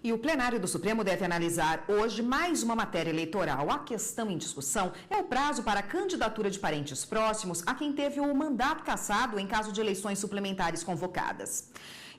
E o plenário do Supremo deve analisar hoje mais uma matéria eleitoral. A questão em discussão é o prazo para a candidatura de parentes próximos a quem teve o mandato cassado em caso de eleições suplementares convocadas.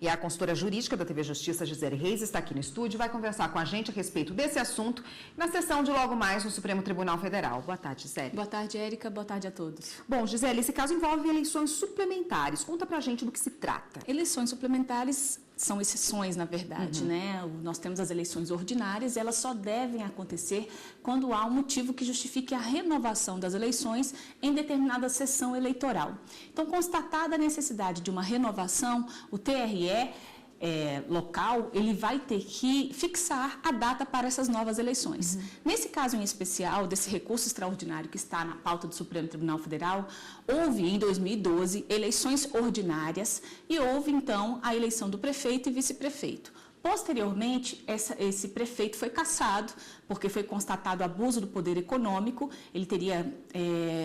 E a consultora jurídica da TV Justiça, Gisele Reis, está aqui no estúdio e vai conversar com a gente a respeito desse assunto na sessão de logo mais no Supremo Tribunal Federal. Boa tarde, Gisele. Boa tarde, Érica. Boa tarde a todos. Bom, Gisele, esse caso envolve eleições suplementares. Conta pra gente do que se trata. Eleições suplementares são exceções, na verdade, né? Nós temos as eleições ordinárias e elas só devem acontecer quando há um motivo que justifique a renovação das eleições em determinada sessão eleitoral. Então, constatada a necessidade de uma renovação, o TRE local, ele vai ter que fixar a data para essas novas eleições. Nesse caso em especial, desse recurso extraordinário que está na pauta do Supremo Tribunal Federal, houve em 2012 eleições ordinárias e houve então a eleição do prefeito e vice-prefeito. Posteriormente, esse prefeito foi cassado, porque foi constatado abuso do poder econômico, ele teria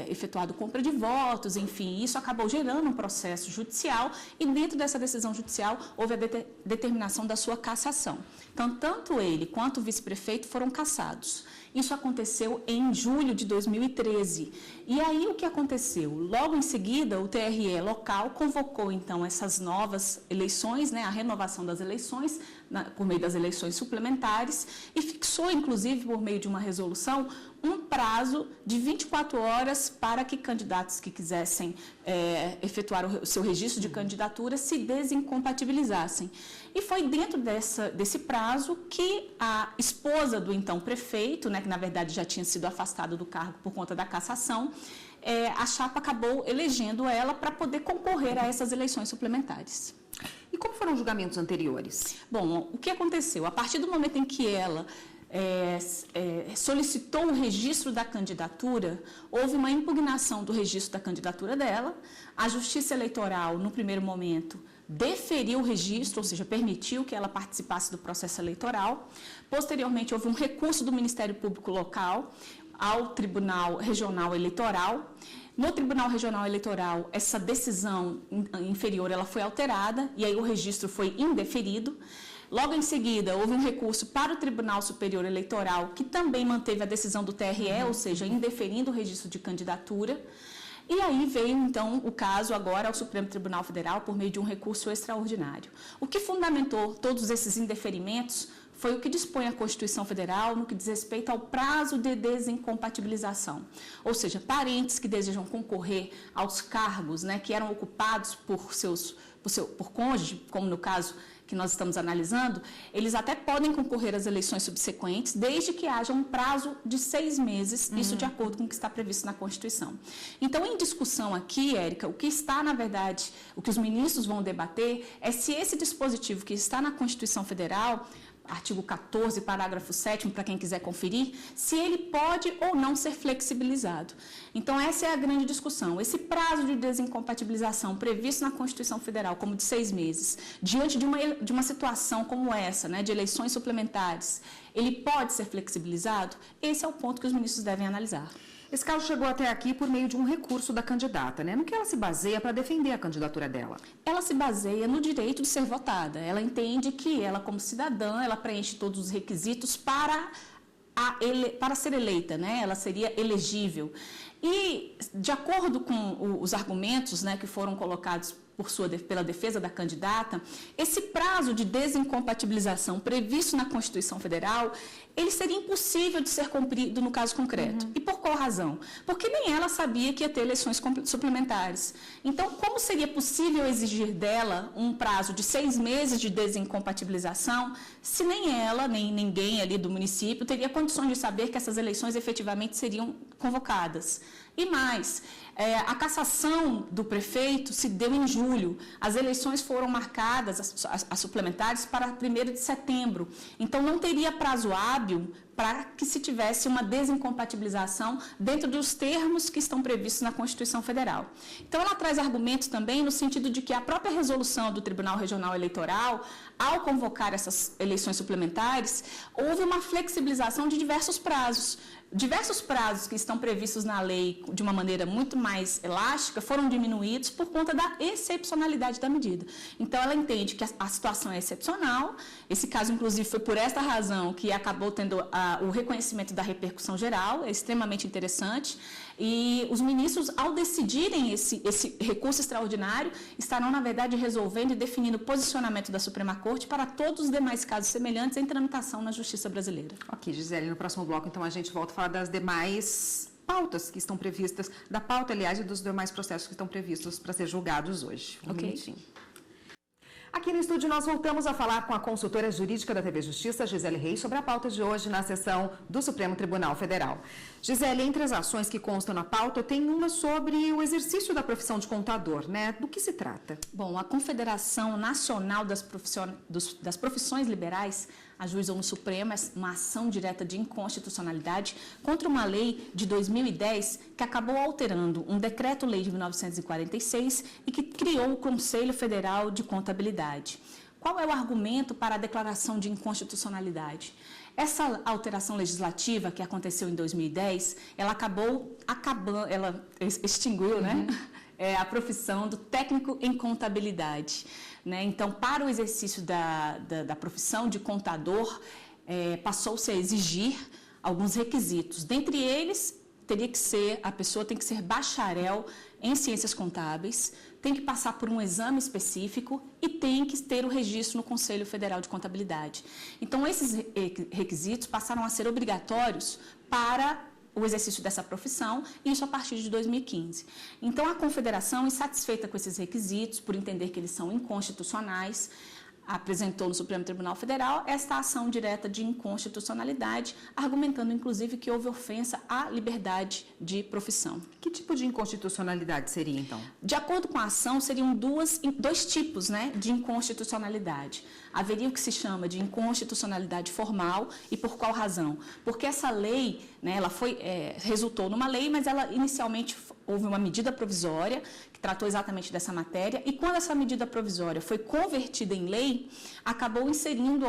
efetuado compra de votos, enfim, isso acabou gerando um processo judicial e dentro dessa decisão judicial houve a determinação da sua cassação. Então, tanto ele quanto o vice-prefeito foram cassados. Isso aconteceu em julho de 2013. E aí o que aconteceu? Logo em seguida, o TRE local convocou então essas novas eleições, né, a renovação das eleições, por meio das eleições suplementares, e fixou, inclusive, por meio de uma resolução, um prazo de 24 horas para que candidatos que quisessem efetuar o seu registro de candidatura se desincompatibilizassem. E foi dentro desse prazo que a esposa do então prefeito, né, que na verdade já tinha sido afastada do cargo por conta da cassação, a chapa acabou elegendo ela para poder concorrer a essas eleições suplementares. E como foram os julgamentos anteriores? Bom, o que aconteceu? A partir do momento em que ela solicitou o registro da candidatura, houve uma impugnação do registro da candidatura dela, a Justiça Eleitoral, no primeiro momento, deferiu o registro, ou seja, permitiu que ela participasse do processo eleitoral. Posteriormente, houve um recurso do Ministério Público Local ao Tribunal Regional Eleitoral. No Tribunal Regional Eleitoral, essa decisão inferior ela foi alterada e aí o registro foi indeferido. Logo em seguida, houve um recurso para o Tribunal Superior Eleitoral, que também manteve a decisão do TRE, ou seja, indeferindo o registro de candidatura. E aí veio, então, o caso agora ao Supremo Tribunal Federal por meio de um recurso extraordinário. O que fundamentou todos esses indeferimentos foi o que dispõe a Constituição Federal no que diz respeito ao prazo de desincompatibilização. Ou seja, parentes que desejam concorrer aos cargos, né, que eram ocupados por cônjuge, como no caso que nós estamos analisando, eles até podem concorrer às eleições subsequentes, desde que haja um prazo de 6 meses, isso de acordo com o que está previsto na Constituição. Então, em discussão aqui, Érica, o que está, na verdade, o que os ministros vão debater é se esse dispositivo que está na Constituição Federal, artigo 14, parágrafo 7º, para quem quiser conferir, se ele pode ou não ser flexibilizado. Então, essa é a grande discussão. Esse prazo de desincompatibilização previsto na Constituição Federal como de 6 meses, diante de uma situação como essa, né, de eleições suplementares, ele pode ser flexibilizado? Esse é o ponto que os ministros devem analisar. Esse caso chegou até aqui por meio de um recurso da candidata, né? No que ela se baseia para defender a candidatura dela? Ela se baseia no direito de ser votada. Ela entende que ela, como cidadã, ela preenche todos os requisitos para ser eleita, né? Ela seria elegível. E, de acordo com os argumentos, né, que foram colocados pela defesa da candidata, esse prazo de desincompatibilização previsto na Constituição Federal, ele seria impossível de ser cumprido no caso concreto. E por qual razão? Porque nem ela sabia que ia ter eleições suplementares. Então, como seria possível exigir dela um prazo de 6 meses de desincompatibilização, se nem ela, nem ninguém ali do município teria condições de saber que essas eleições efetivamente seriam convocadas? E mais, a cassação do prefeito se deu em julho. As eleições foram marcadas, as suplementares, para 1º de setembro. Então, não teria prazo hábil para que se tivesse uma desincompatibilização dentro dos termos que estão previstos na Constituição Federal. Então, ela traz argumentos também no sentido de que a própria resolução do Tribunal Regional Eleitoral, ao convocar essas eleições suplementares, houve uma flexibilização de diversos prazos. Diversos prazos que estão previstos na lei de uma maneira muito mais elástica foram diminuídos por conta da excepcionalidade da medida. Então, ela entende que a situação é excepcional. Esse caso, inclusive, foi por esta razão que acabou tendo o reconhecimento da repercussão geral, é extremamente interessante. E os ministros, ao decidirem esse recurso extraordinário, estarão, na verdade, resolvendo e definindo o posicionamento da Suprema Corte para todos os demais casos semelhantes em tramitação na Justiça brasileira. Ok, Gisele, no próximo bloco, então, a gente volta a falar das demais pautas que estão previstas, da pauta, aliás, e dos demais processos que estão previstos para ser julgados hoje. Um minutinho. Aqui no estúdio nós voltamos a falar com a consultora jurídica da TV Justiça, Gisele Reis, sobre a pauta de hoje na sessão do Supremo Tribunal Federal. Gisele, entre as ações que constam na pauta, tem uma sobre o exercício da profissão de contador, né? Do que se trata? Bom, a Confederação Nacional das Profissões Liberais ajuizou no Supremo uma ação direta de inconstitucionalidade contra uma lei de 2010 que acabou alterando um decreto-lei de 1946 e que criou o Conselho Federal de Contabilidade. Qual é o argumento para a declaração de inconstitucionalidade? Essa alteração legislativa que aconteceu em 2010, ela extinguiu, né? A profissão do técnico em contabilidade. Né? Então, para o exercício da profissão de contador, passou-se a exigir alguns requisitos. Dentre eles, a pessoa tem que ser bacharel em ciências contábeis, tem que passar por um exame específico e tem que ter o registro no Conselho Federal de Contabilidade. Então, esses requisitos passaram a ser obrigatórios para o exercício dessa profissão, isso a partir de 2015. Então, a Confederação, insatisfeita com esses requisitos, por entender que eles são inconstitucionais, apresentou no Supremo Tribunal Federal esta ação direta de inconstitucionalidade, argumentando, inclusive, que houve ofensa à liberdade de profissão. Que tipo de inconstitucionalidade seria, então? De acordo com a ação, seriam dois tipos, né, de inconstitucionalidade. Haveria o que se chama de inconstitucionalidade formal, e por qual razão? Porque essa lei, né, ela resultou numa lei, mas ela inicialmente houve uma medida provisória que tratou exatamente dessa matéria, e quando essa medida provisória foi convertida em lei, acabou inserindo,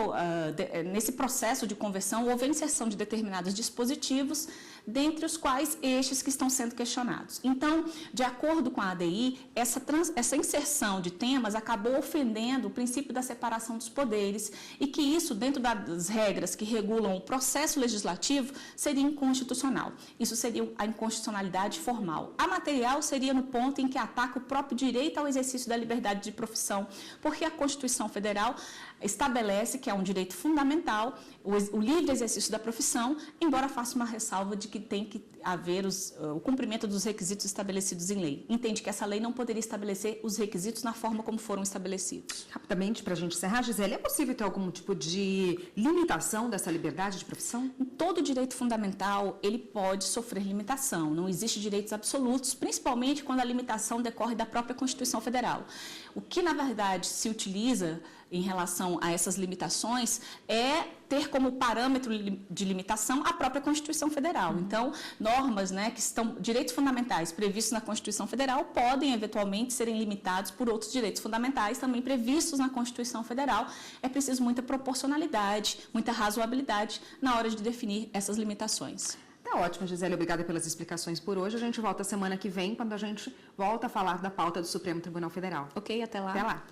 nesse processo de conversão, houve a inserção de determinados dispositivos, dentre os quais estes que estão sendo questionados. Então, de acordo com a ADI, essa inserção de temas acabou ofendendo o princípio da separação dos poderes e que isso, dentro das regras que regulam o processo legislativo, seria inconstitucional. Isso seria a inconstitucionalidade formal. A material seria no ponto em que ataca o próprio direito ao exercício da liberdade de profissão, porque a Constituição Federal estabelece que é um direito fundamental o livre exercício da profissão, embora faça uma ressalva de que tem que haver o cumprimento dos requisitos estabelecidos em lei. Entende que essa lei não poderia estabelecer os requisitos na forma como foram estabelecidos. Rapidamente, para a gente encerrar, Gisele, é possível ter algum tipo de limitação dessa liberdade de profissão? Todo direito fundamental, ele pode sofrer limitação. Não existe direitos absolutos, principalmente quando a limitação decorre da própria Constituição Federal. O que, na verdade, se utiliza em relação a essas limitações é ter como parâmetro de limitação a própria Constituição Federal. Então, normas, né, que estão direitos fundamentais previstos na Constituição Federal podem eventualmente serem limitados por outros direitos fundamentais também previstos na Constituição Federal. É preciso muita proporcionalidade, muita razoabilidade na hora de definir essas limitações. Tá ótimo, Gisele. Obrigada pelas explicações por hoje. A gente volta semana que vem, quando a gente volta a falar da pauta do Supremo Tribunal Federal. Ok, até lá. Até lá.